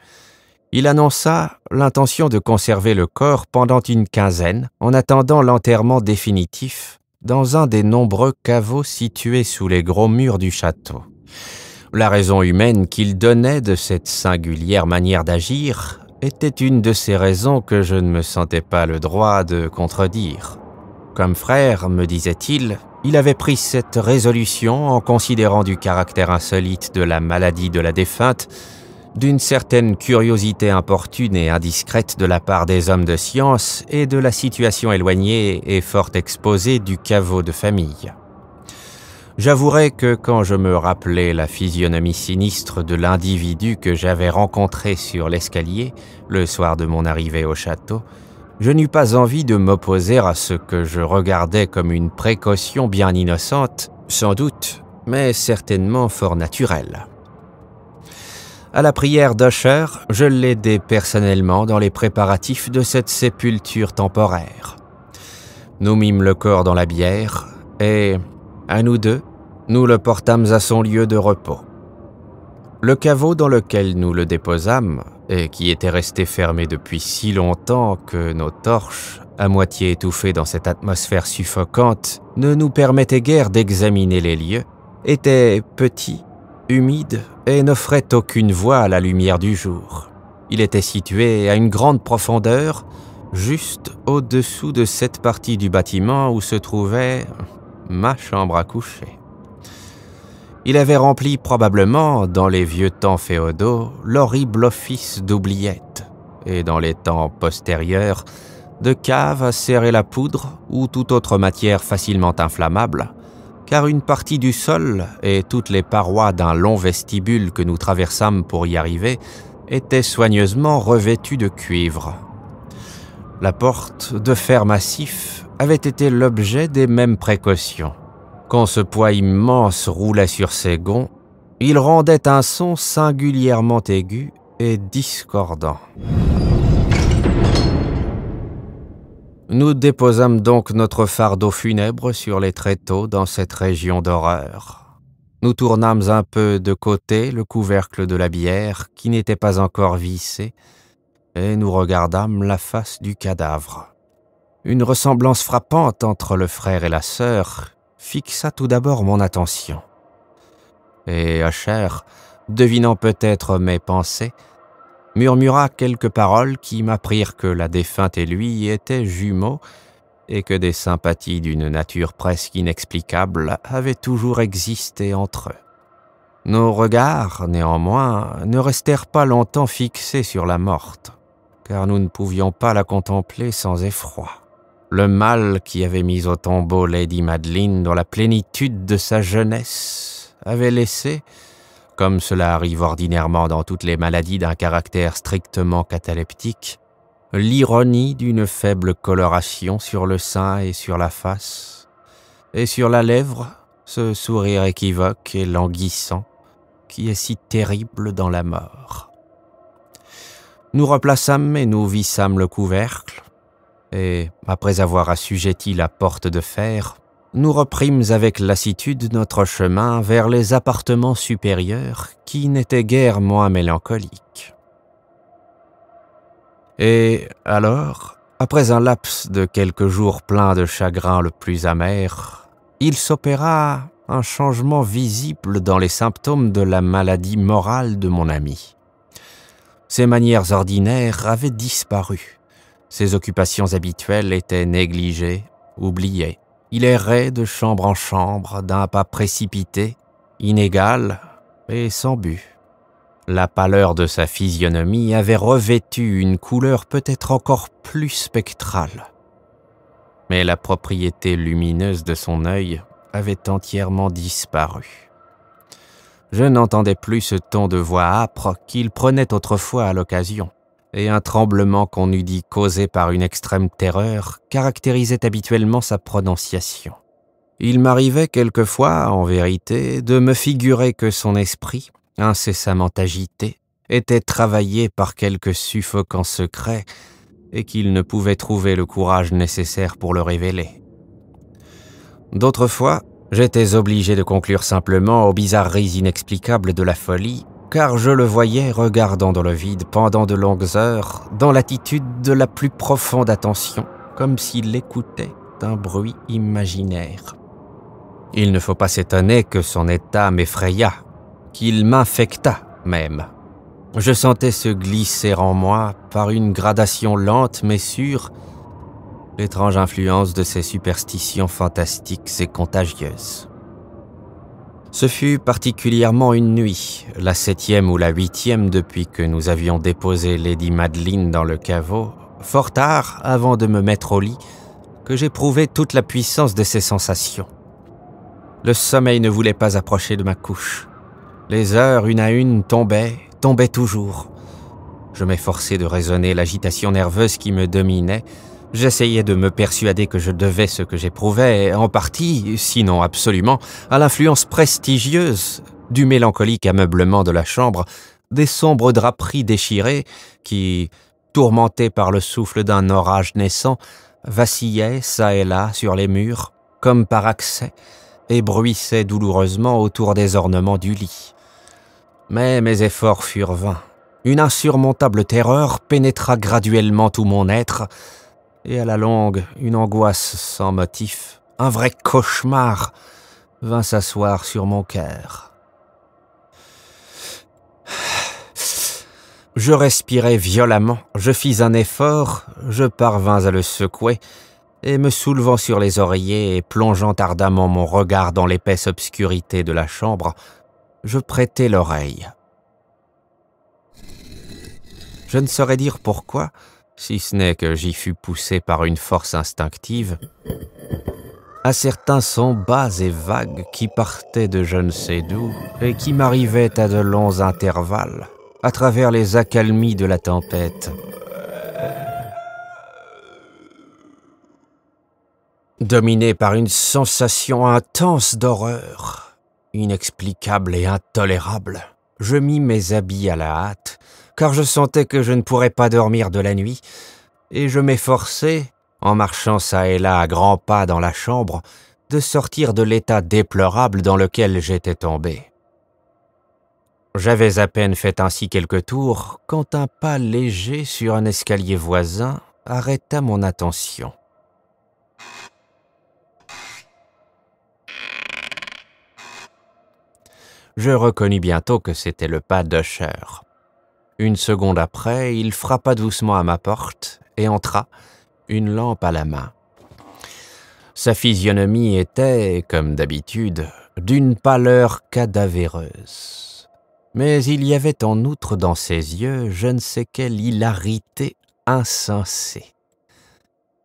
S1: il annonça l'intention de conserver le corps pendant une quinzaine en attendant l'enterrement définitif dans un des nombreux caveaux situés sous les gros murs du château. La raison humaine qu'il donnait de cette singulière manière d'agir était une de ces raisons que je ne me sentais pas le droit de contredire. Comme frère, me disait-il, il avait pris cette résolution en considérant du caractère insolite de la maladie de la défunte, d'une certaine curiosité importune et indiscrète de la part des hommes de science et de la situation éloignée et fort exposée du caveau de famille. J'avouerai que quand je me rappelais la physionomie sinistre de l'individu que j'avais rencontré sur l'escalier le soir de mon arrivée au château, je n'eus pas envie de m'opposer à ce que je regardais comme une précaution bien innocente, sans doute, mais certainement fort naturelle. À la prière d'Usher, je l'aidai personnellement dans les préparatifs de cette sépulture temporaire. Nous mîmes le corps dans la bière et, à nous deux, nous le portâmes à son lieu de repos. Le caveau dans lequel nous le déposâmes, et qui était resté fermé depuis si longtemps que nos torches, à moitié étouffées dans cette atmosphère suffocante, ne nous permettaient guère d'examiner les lieux, était petit, humide et n'offrait aucune voie à la lumière du jour. Il était situé à une grande profondeur, juste au-dessous de cette partie du bâtiment où se trouvait ma chambre à coucher. Il avait rempli probablement, dans les vieux temps féodaux, l'horrible office d'oubliette, et dans les temps postérieurs, de cave à serrer la poudre ou toute autre matière facilement inflammable, car une partie du sol et toutes les parois d'un long vestibule que nous traversâmes pour y arriver étaient soigneusement revêtues de cuivre. La porte, de fer massif, avait été l'objet des mêmes précautions. Quand ce poids immense roulait sur ses gonds, il rendait un son singulièrement aigu et discordant. Nous déposâmes donc notre fardeau funèbre sur les tréteaux dans cette région d'horreur. Nous tournâmes un peu de côté le couvercle de la bière qui n'était pas encore vissé, et nous regardâmes la face du cadavre. Une ressemblance frappante entre le frère et la sœur fixa tout d'abord mon attention. Et Usher, devinant peut-être mes pensées, murmura quelques paroles qui m'apprirent que la défunte et lui étaient jumeaux et que des sympathies d'une nature presque inexplicable avaient toujours existé entre eux. Nos regards, néanmoins, ne restèrent pas longtemps fixés sur la morte, car nous ne pouvions pas la contempler sans effroi. Le mal qui avait mis au tombeau Lady Madeline dans la plénitude de sa jeunesse avait laissé, comme cela arrive ordinairement dans toutes les maladies d'un caractère strictement cataleptique, l'ironie d'une faible coloration sur le sein et sur la face, et sur la lèvre, ce sourire équivoque et languissant qui est si terrible dans la mort. Nous replaçâmes et nous vissâmes le couvercle, et, après avoir assujetti la porte de fer, nous reprîmes avec lassitude notre chemin vers les appartements supérieurs qui n'étaient guère moins mélancoliques. Et alors, après un laps de quelques jours pleins de chagrin le plus amer, il s'opéra un changement visible dans les symptômes de la maladie morale de mon ami. Ses manières ordinaires avaient disparu. Ses occupations habituelles étaient négligées, oubliées. Il errait de chambre en chambre, d'un pas précipité, inégal et sans but. La pâleur de sa physionomie avait revêtu une couleur peut-être encore plus spectrale. Mais la propriété lumineuse de son œil avait entièrement disparu. Je n'entendais plus ce ton de voix âpre qu'il prenait autrefois à l'occasion, et un tremblement qu'on eût dit causé par une extrême terreur caractérisait habituellement sa prononciation. Il m'arrivait quelquefois, en vérité, de me figurer que son esprit, incessamment agité, était travaillé par quelque suffocant secret et qu'il ne pouvait trouver le courage nécessaire pour le révéler. D'autres fois, j'étais obligé de conclure simplement aux bizarreries inexplicables de la folie, car je le voyais regardant dans le vide pendant de longues heures, dans l'attitude de la plus profonde attention, comme s'il écoutait un bruit imaginaire. Il ne faut pas s'étonner que son état m'effrayât, qu'il m'infectât même. Je sentais se glisser en moi, par une gradation lente mais sûre, l'étrange influence de ces superstitions fantastiques et contagieuses. Ce fut particulièrement une nuit, la 7e ou la 8e depuis que nous avions déposé Lady Madeline dans le caveau, fort tard avant de me mettre au lit, que j'éprouvai toute la puissance de ces sensations. Le sommeil ne voulait pas approcher de ma couche. Les heures, une à une, tombaient toujours. Je m'efforçai de raisonner l'agitation nerveuse qui me dominait. J'essayais de me persuader que je devais ce que j'éprouvais, en partie, sinon absolument, à l'influence prestigieuse du mélancolique ameublement de la chambre, des sombres draperies déchirées qui, tourmentées par le souffle d'un orage naissant, vacillaient çà et là sur les murs, comme par accès, et bruissaient douloureusement autour des ornements du lit. Mais mes efforts furent vains. Une insurmontable terreur pénétra graduellement tout mon être, et à la longue, une angoisse sans motif, un vrai cauchemar, vint s'asseoir sur mon cœur. Je respirai violemment, je fis un effort, je parvins à le secouer, et me soulevant sur les oreillers et plongeant ardemment mon regard dans l'épaisse obscurité de la chambre, je prêtai l'oreille. Je ne saurais dire pourquoi, si ce n'est que j'y fus poussé par une force instinctive, à certains sons bas et vagues qui partaient de je ne sais d'où et qui m'arrivaient à de longs intervalles, à travers les accalmies de la tempête. Dominé par une sensation intense d'horreur, inexplicable et intolérable, je mis mes habits à la hâte, car je sentais que je ne pourrais pas dormir de la nuit, et je m'efforçai, en marchant çà et là à grands pas dans la chambre, de sortir de l'état déplorable dans lequel j'étais tombé. J'avais à peine fait ainsi quelques tours, quand un pas léger sur un escalier voisin arrêta mon attention. Je reconnus bientôt que c'était le pas d'Usher. Une seconde après, il frappa doucement à ma porte et entra, une lampe à la main. Sa physionomie était, comme d'habitude, d'une pâleur cadavéreuse. Mais il y avait en outre dans ses yeux je ne sais quelle hilarité insensée.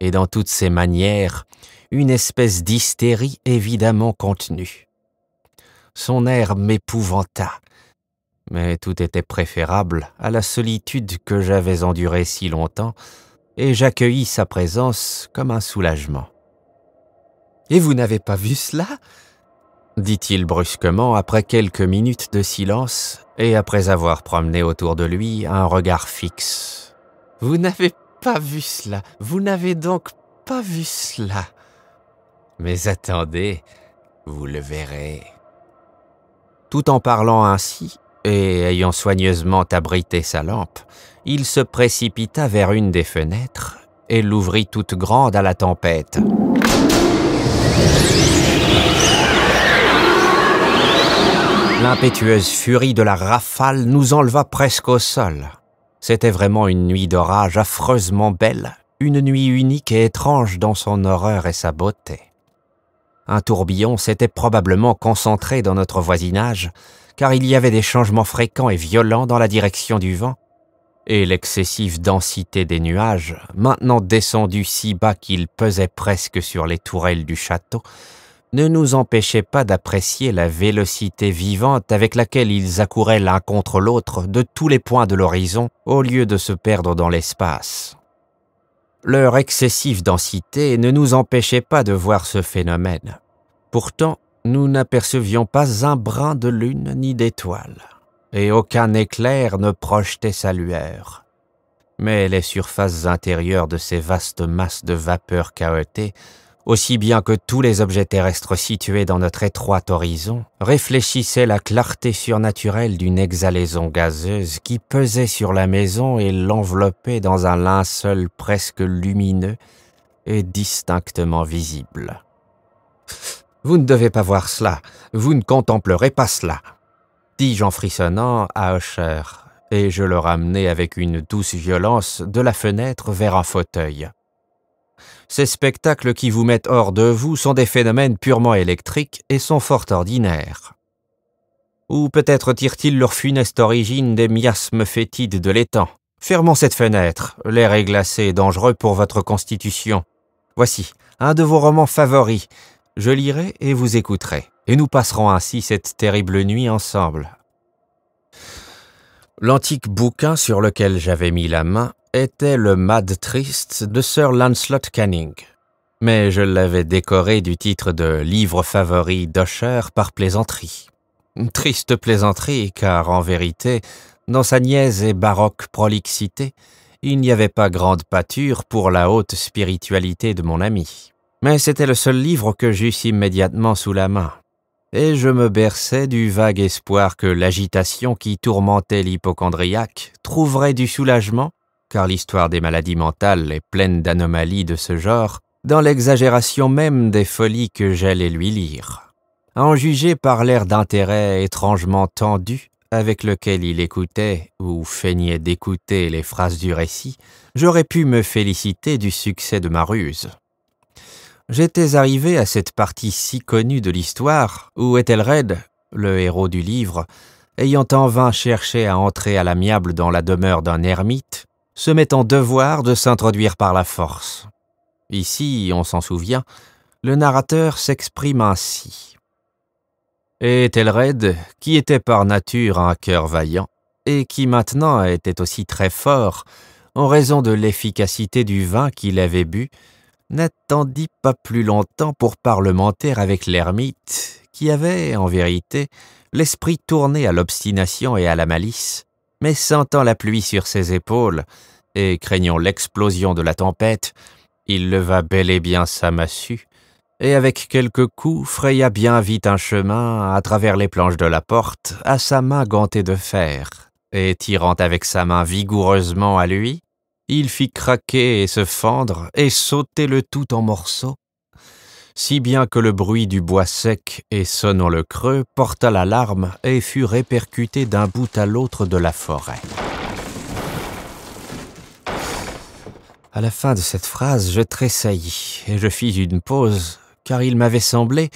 S1: Et dans toutes ses manières, une espèce d'hystérie évidemment contenue. Son air m'épouvanta, mais tout était préférable à la solitude que j'avais endurée si longtemps, et j'accueillis sa présence comme un soulagement. « Et vous n'avez pas vu cela ?» dit-il brusquement après quelques minutes de silence et après avoir promené autour de lui un regard fixe. « Vous n'avez pas vu cela, vous n'avez donc pas vu cela. Mais attendez, vous le verrez. » Tout en parlant ainsi, et ayant soigneusement abrité sa lampe, il se précipita vers une des fenêtres et l'ouvrit toute grande à la tempête. L'impétueuse furie de la rafale nous enleva presque au sol. C'était vraiment une nuit d'orage affreusement belle, une nuit unique et étrange dans son horreur et sa beauté. Un tourbillon s'était probablement concentré dans notre voisinage, car il y avait des changements fréquents et violents dans la direction du vent, et l'excessive densité des nuages, maintenant descendus si bas qu'ils pesaient presque sur les tourelles du château, ne nous empêchait pas d'apprécier la vélocité vivante avec laquelle ils accouraient l'un contre l'autre de tous les points de l'horizon au lieu de se perdre dans l'espace. Leur excessive densité ne nous empêchait pas de voir ce phénomène. Pourtant, nous n'apercevions pas un brin de lune ni d'étoile, et aucun éclair ne projetait sa lueur. Mais les surfaces intérieures de ces vastes masses de vapeur cahotées, aussi bien que tous les objets terrestres situés dans notre étroit horizon, réfléchissaient la clarté surnaturelle d'une exhalaison gazeuse qui pesait sur la maison et l'enveloppait dans un linceul presque lumineux et distinctement visible. « Vous ne devez pas voir cela, vous ne contemplerez pas cela », dis-je en frissonnant à Usher, et je le ramenai avec une douce violence de la fenêtre vers un fauteuil. Ces spectacles qui vous mettent hors de vous sont des phénomènes purement électriques et sont fort ordinaires. Ou peut-être tirent-ils leur funeste origine des miasmes fétides de l'étang. Fermons cette fenêtre, l'air est glacé et dangereux pour votre constitution. Voici, un de vos romans favoris. Je lirai et vous écouterez, et nous passerons ainsi cette terrible nuit ensemble. L'antique bouquin sur lequel j'avais mis la main était le Mad Triste de Sir Lancelot Canning, mais je l'avais décoré du titre de livre favori d'Usher par plaisanterie. Triste plaisanterie, car en vérité, dans sa niaise et baroque prolixité, il n'y avait pas grande pâture pour la haute spiritualité de mon ami. Mais c'était le seul livre que j'eusse immédiatement sous la main, et je me berçais du vague espoir que l'agitation qui tourmentait l'hypocondriaque trouverait du soulagement, car l'histoire des maladies mentales est pleine d'anomalies de ce genre, dans l'exagération même des folies que j'allais lui lire. À en juger par l'air d'intérêt étrangement tendu avec lequel il écoutait ou feignait d'écouter les phrases du récit, j'aurais pu me féliciter du succès de ma ruse. J'étais arrivé à cette partie si connue de l'histoire où Ethelred, le héros du livre, ayant en vain cherché à entrer à l'amiable dans la demeure d'un ermite, se met en devoir de s'introduire par la force. Ici, on s'en souvient, le narrateur s'exprime ainsi. Et Ethelred, qui était par nature un cœur vaillant, et qui maintenant était aussi très fort, en raison de l'efficacité du vin qu'il avait bu, n'attendit pas plus longtemps pour parlementer avec l'ermite, qui avait, en vérité, l'esprit tourné à l'obstination et à la malice, mais sentant la pluie sur ses épaules, et craignant l'explosion de la tempête, il leva bel et bien sa massue, et avec quelques coups fraya bien vite un chemin à travers les planches de la porte à sa main gantée de fer, et tirant avec sa main vigoureusement à lui, il fit craquer et se fendre et sauter le tout en morceaux, si bien que le bruit du bois sec et sonnant le creux porta l'alarme et fut répercuté d'un bout à l'autre de la forêt. À la fin de cette phrase, je tressaillis et je fis une pause, car il m'avait semblé,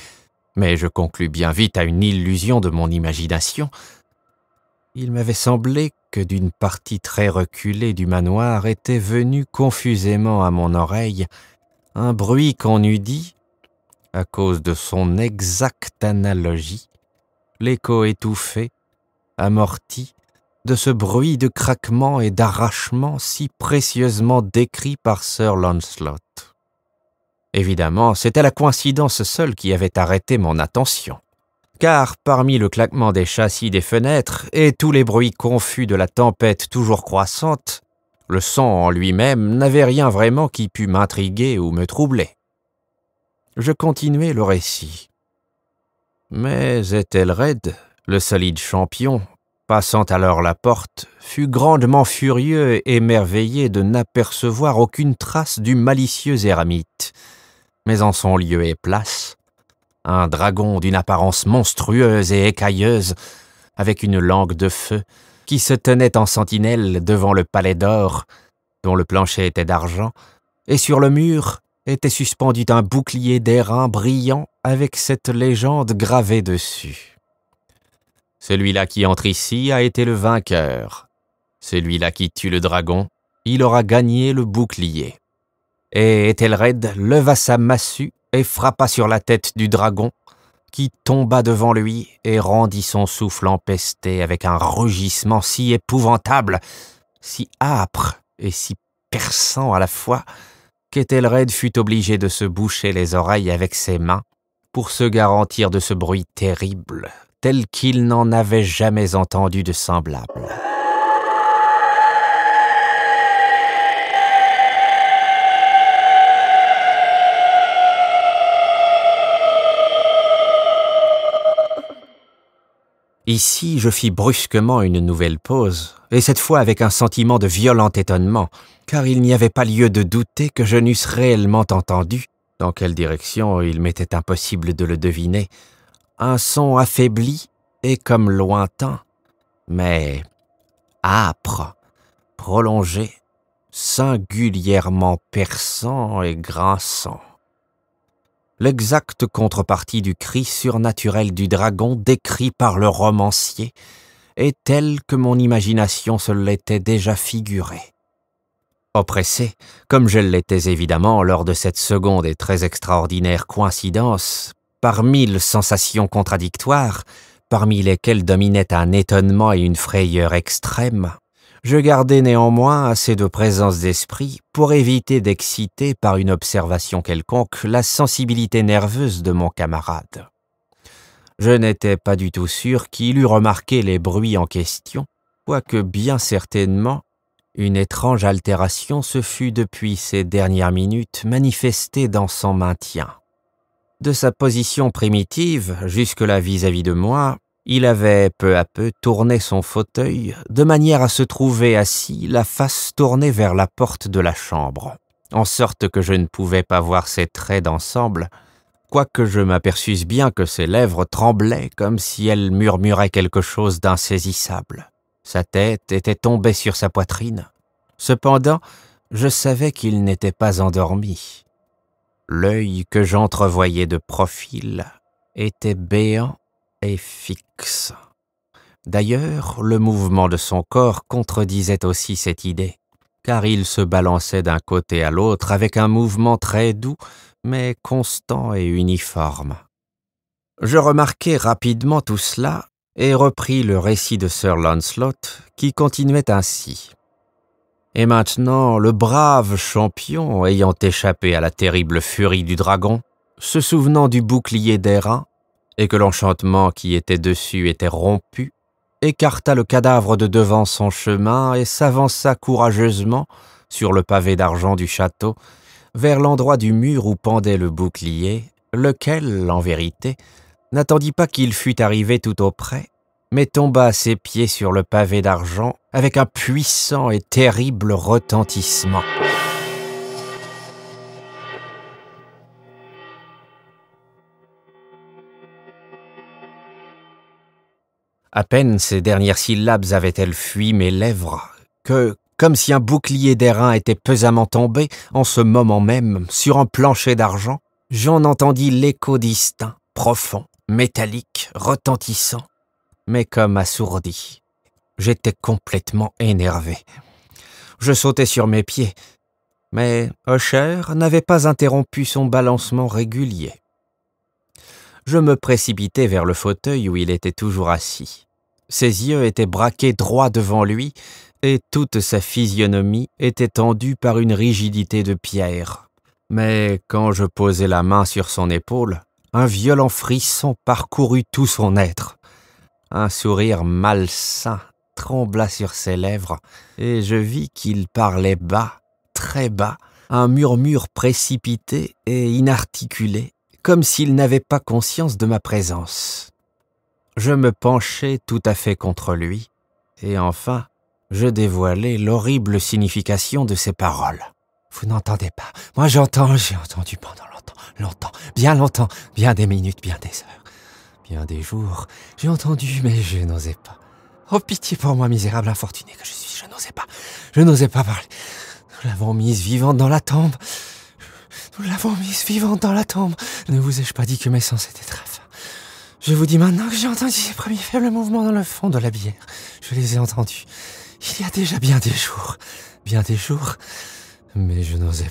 S1: mais je conclus bien vite à une illusion de mon imagination, il m'avait semblé que d'une partie très reculée du manoir était venu confusément à mon oreille un bruit qu'on eût dit, à cause de son exacte analogie, l'écho étouffé, amorti, de ce bruit de craquement et d'arrachement si précieusement décrit par Sir Lancelot. Évidemment, c'était la coïncidence seule qui avait arrêté mon attention, car parmi le claquement des châssis des fenêtres et tous les bruits confus de la tempête toujours croissante, le son en lui-même n'avait rien vraiment qui pût m'intriguer ou me troubler. Je continuai le récit. Mais Ethelred, le solide champion, passant alors la porte, fut grandement furieux et émerveillé de n'apercevoir aucune trace du malicieux ermite. Mais en son lieu et place, un dragon d'une apparence monstrueuse et écailleuse, avec une langue de feu, qui se tenait en sentinelle devant le palais d'or, dont le plancher était d'argent, et sur le mur était suspendu un bouclier d'airain brillant avec cette légende gravée dessus. Celui-là qui entre ici a été le vainqueur. Celui-là qui tue le dragon, il aura gagné le bouclier. Et Ethelred leva sa massue et frappa sur la tête du dragon, qui tomba devant lui et rendit son souffle empesté avec un rugissement si épouvantable, si âpre et si perçant à la fois, qu'Ethelred fut obligé de se boucher les oreilles avec ses mains pour se garantir de ce bruit terrible, tel qu'il n'en avait jamais entendu de semblable. Ici, je fis brusquement une nouvelle pause, et cette fois avec un sentiment de violent étonnement, car il n'y avait pas lieu de douter que je n'eusse réellement entendu, dans quelle direction il m'était impossible de le deviner, un son affaibli et comme lointain, mais âpre, prolongé, singulièrement perçant et grinçant. L'exacte contrepartie du cri surnaturel du dragon décrit par le romancier est telle que mon imagination se l'était déjà figurée. Oppressé, comme je l'étais évidemment lors de cette seconde et très extraordinaire coïncidence, par 1000 sensations contradictoires, parmi lesquelles dominaient un étonnement et une frayeur extrême, je gardai néanmoins assez de présence d'esprit pour éviter d'exciter par une observation quelconque la sensibilité nerveuse de mon camarade. Je n'étais pas du tout sûr qu'il eût remarqué les bruits en question, quoique bien certainement une étrange altération se fût depuis ces dernières minutes manifestée dans son maintien. De sa position primitive, jusque-là vis-à-vis de moi, il avait peu à peu tourné son fauteuil de manière à se trouver assis, la face tournée vers la porte de la chambre, en sorte que je ne pouvais pas voir ses traits d'ensemble, quoique je m'aperçusse bien que ses lèvres tremblaient comme si elles murmuraient quelque chose d'insaisissable. Sa tête était tombée sur sa poitrine. Cependant, je savais qu'il n'était pas endormi. L'œil que j'entrevoyais de profil était béant et fixe. D'ailleurs, le mouvement de son corps contredisait aussi cette idée, car il se balançait d'un côté à l'autre avec un mouvement très doux, mais constant et uniforme. Je remarquai rapidement tout cela et repris le récit de Sir Lancelot, qui continuait ainsi. Et maintenant, le brave champion, ayant échappé à la terrible furie du dragon, se souvenant du bouclier d'airain, et que l'enchantement qui était dessus était rompu, écarta le cadavre de devant son chemin et s'avança courageusement, sur le pavé d'argent du château, vers l'endroit du mur où pendait le bouclier, lequel, en vérité, n'attendit pas qu'il fût arrivé tout auprès, mais tomba à ses pieds sur le pavé d'argent avec un puissant et terrible retentissement. À peine ces dernières syllabes avaient-elles fui mes lèvres que, comme si un bouclier d'airain était pesamment tombé, en ce moment même, sur un plancher d'argent, j'en entendis l'écho distinct, profond, métallique, retentissant, mais comme assourdi. J'étais complètement énervé. Je sautai sur mes pieds, mais Usher n'avait pas interrompu son balancement régulier. Je me précipitai vers le fauteuil où il était toujours assis. Ses yeux étaient braqués droit devant lui, et toute sa physionomie était tendue par une rigidité de pierre. Mais quand je posai la main sur son épaule, un violent frisson parcourut tout son être. Un sourire malsain trembla sur ses lèvres, et je vis qu'il parlait bas, très bas, un murmure précipité et inarticulé, comme s'il n'avait pas conscience de ma présence. Je me penchai tout à fait contre lui, et enfin, je dévoilai l'horrible signification de ces paroles. « Vous n'entendez pas. Moi j'entends, j'ai entendu pendant longtemps, bien longtemps, bien des minutes, bien des heures, bien des jours. J'ai entendu, mais je n'osais pas. Oh, pitié pour moi, misérable infortuné que je suis, je n'osais pas parler. Nous l'avons mise vivante dans la tombe. Nous l'avons mise vivante dans la tombe. Ne vous ai-je pas dit que mes sens étaient très fins? Je vous dis maintenant que j'ai entendu ces premiers faibles mouvements dans le fond de la bière. Je les ai entendus. Il y a déjà bien des jours. Mais je n'osais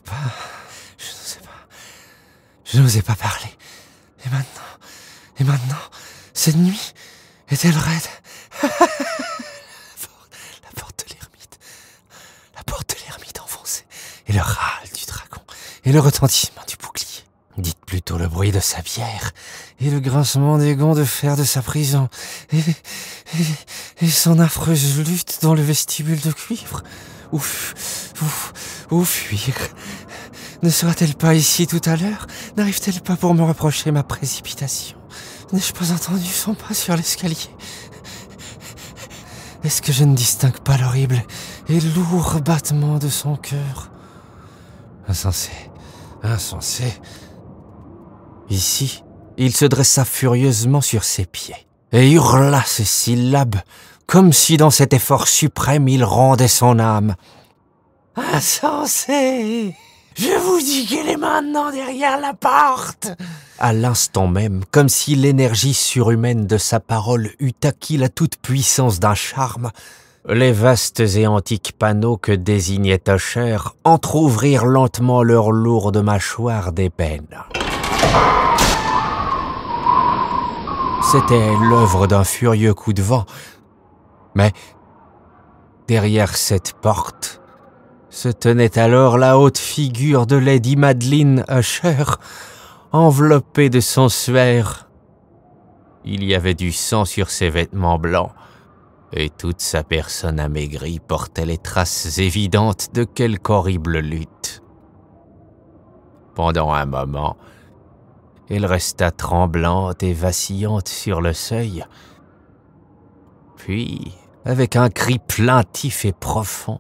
S1: pas parler. Et maintenant, cette nuit est-elle raide? La porte de l'ermite enfoncée, et le râle du dragon, et le retentissement du bouclier. Dites plutôt le bruit de sa bière, et le grincement des gonds de fer de sa prison, et son affreuse lutte dans le vestibule de cuivre. Où fuir? Ne sera-t-elle pas ici tout à l'heure? N'arrive-t-elle pas pour me reprocher ma précipitation? N'ai-je pas entendu son pas sur l'escalier? Est-ce que je ne distingue pas l'horrible et lourd battement de son cœur? Insensé. Ici, il se dressa furieusement sur ses pieds et hurla ces syllabes comme si dans cet effort suprême il rendait son âme. Insensé! Je vous dis qu'elle est maintenant derrière la porte! À l'instant même, comme si l'énergie surhumaine de sa parole eût acquis la toute-puissance d'un charme, les vastes et antiques panneaux que désignait Usher entr'ouvrirent lentement leurs lourdes mâchoires d'ébène. C'était l'œuvre d'un furieux coup de vent, mais derrière cette porte se tenait alors la haute figure de Lady Madeline Usher, enveloppée de son suaire. Il y avait du sang sur ses vêtements blancs, et toute sa personne amaigrie portait les traces évidentes de quelque horrible lutte. Pendant un moment, elle resta tremblante et vacillante sur le seuil. Puis, avec un cri plaintif et profond,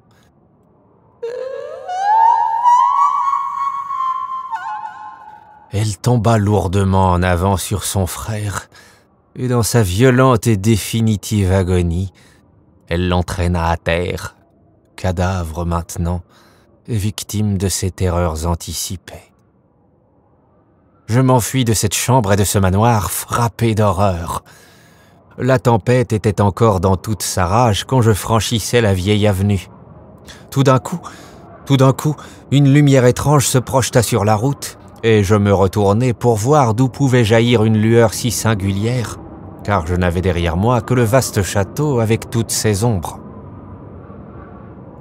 S1: elle tomba lourdement en avant sur son frère, et dans sa violente et définitive agonie, elle l'entraîna à terre, cadavre maintenant, et victime de ses terreurs anticipées. Je m'enfuis de cette chambre et de ce manoir, frappé d'horreur. La tempête était encore dans toute sa rage quand je franchissais la vieille avenue. Tout d'un coup, une lumière étrange se projeta sur la route, et je me retournai pour voir d'où pouvait jaillir une lueur si singulière, car je n'avais derrière moi que le vaste château avec toutes ses ombres.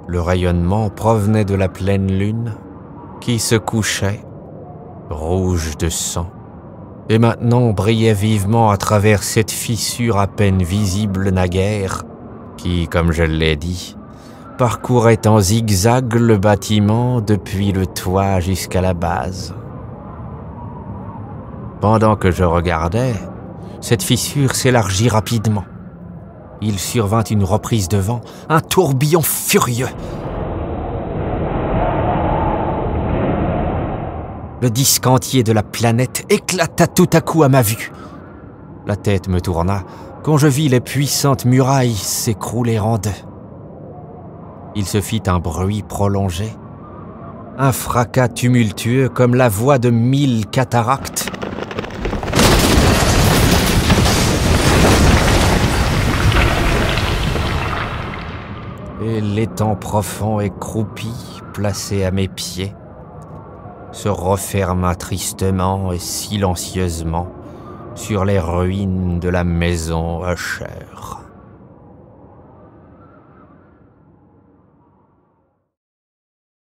S1: Le rayonnement provenait de la pleine lune, qui se couchait, rouge de sang, et maintenant brillait vivement à travers cette fissure à peine visible naguère, qui, comme je l'ai dit, parcourait en zigzag le bâtiment depuis le toit jusqu'à la base. Pendant que je regardais, cette fissure s'élargit rapidement. Il survint une reprise de vent, un tourbillon furieux. Le disque entier de la planète éclata tout à coup à ma vue. La tête me tourna quand je vis les puissantes murailles s'écrouler en deux. Il se fit un bruit prolongé, un fracas tumultueux comme la voix de 1000 cataractes. Et l'étang profond et croupi, placé à mes pieds, se referma tristement et silencieusement sur les ruines de la maison Usher.